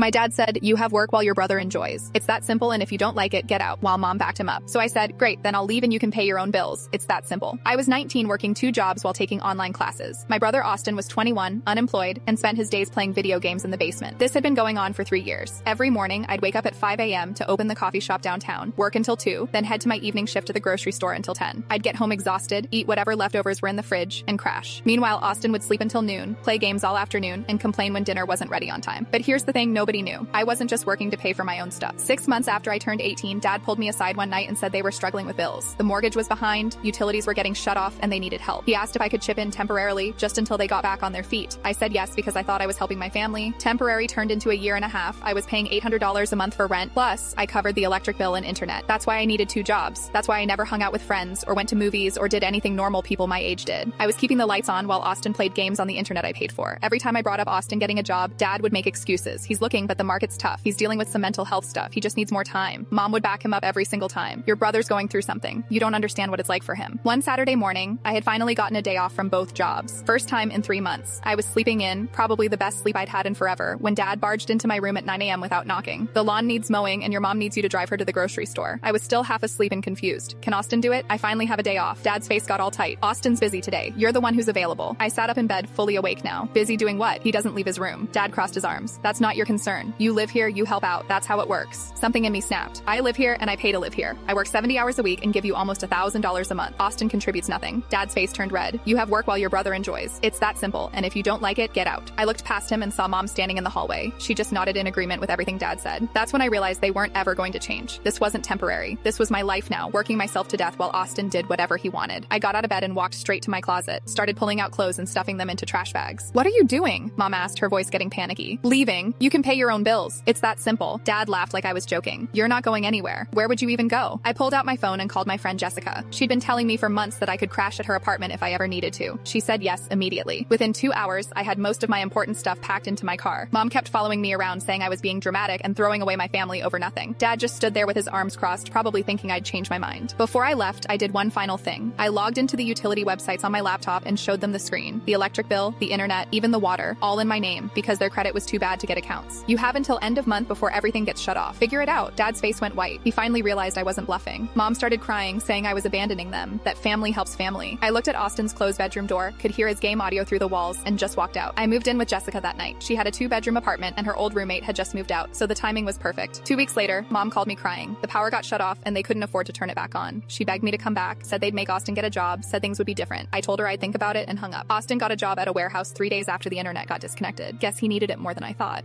My dad said, "You have work while your brother enjoys. It's that simple, and if you don't like it, get out," while mom backed him up. So I said, "Great, then I'll leave and you can pay your own bills. It's that simple." I was 19, working 2 jobs while taking online classes. My brother Austin was 21, unemployed, and spent his days playing video games in the basement. This had been going on for 3 years. Every morning, I'd wake up at 5 a.m. to open the coffee shop downtown, work until 2, then head to my evening shift to the grocery store until 10. I'd get home exhausted, eat whatever leftovers were in the fridge, and crash. Meanwhile, Austin would sleep until noon, play games all afternoon, and complain when dinner wasn't ready on time. But here's the thing nobody knew. I wasn't just working to pay for my own stuff. 6 months after I turned 18, Dad pulled me aside one night and said they were struggling with bills. The mortgage was behind, utilities were getting shut off, and they needed help. He asked if I could chip in temporarily, just until they got back on their feet. I said yes because I thought I was helping my family. Temporary turned into a year and a half. I was paying $800 a month for rent, plus I covered the electric bill and internet. That's why I needed 2 jobs. That's why I never hung out with friends or went to movies or did anything normal people my age did. I was keeping the lights on while Austin played games on the internet I paid for. Every time I brought up Austin getting a job, Dad would make excuses. He's looking, but the market's tough. He's dealing with some mental health stuff. He just needs more time. Mom would back him up every single time. "Your brother's going through something. You don't understand what it's like for him." One Saturday morning, I had finally gotten a day off from both jobs. First time in 3 months. I was sleeping in, probably the best sleep I'd had in forever, when Dad barged into my room at 9 a.m. without knocking. "The lawn needs mowing and your mom needs you to drive her to the grocery store." I was still half asleep and confused. "Can Austin do it? I finally have a day off." Dad's face got all tight. "Austin's busy today. You're the one who's available." I sat up in bed, fully awake now. Busy doing what? He doesn't leave his room. Dad crossed his arms. "That's not your concern. You live here, you help out. That's how it works." Something in me snapped. "I live here and I pay to live here. I work 70 hours a week and give you almost $1,000 a month. Austin contributes nothing." Dad's face turned red. "You have work while your brother enjoys. It's that simple, and if you don't like it, get out." I looked past him and saw Mom standing in the hallway. She just nodded in agreement with everything Dad said. That's when I realized they weren't ever going to change. This wasn't temporary. This was my life now, working myself to death while Austin did whatever he wanted. I got out of bed and walked straight to my closet, started pulling out clothes and stuffing them into trash bags. "What are you doing?" Mom asked, her voice getting panicky. "Leaving. You can pay your own bills. It's that simple." Dad laughed like I was joking. "You're not going anywhere. Where would you even go?" I pulled out my phone and called my friend Jessica. She'd been telling me for months that I could crash at her apartment if I ever needed to. She said yes immediately. Within 2 hours, I had most of my important stuff packed into my car. Mom kept following me around saying I was being dramatic and throwing away my family over nothing. Dad just stood there with his arms crossed, probably thinking I'd change my mind. Before I left, I did one final thing. I logged into the utility websites on my laptop and showed them the screen. The electric bill, the internet, even the water, all in my name because their credit was too bad to get accounts. "You have until end of month before everything gets shut off. Figure it out." Dad's face went white. He finally realized I wasn't bluffing. Mom started crying, saying I was abandoning them, that family helps family. I looked at Austin's closed bedroom door, could hear his game audio through the walls, and just walked out. I moved in with Jessica that night. She had a 2-bedroom apartment and her old roommate had just moved out, so the timing was perfect. 2 weeks later, Mom called me crying. The power got shut off and they couldn't afford to turn it back on. She begged me to come back, said they'd make Austin get a job, said things would be different. I told her I'd think about it and hung up. Austin got a job at a warehouse 3 days after the internet got disconnected. Guess he needed it more than I thought.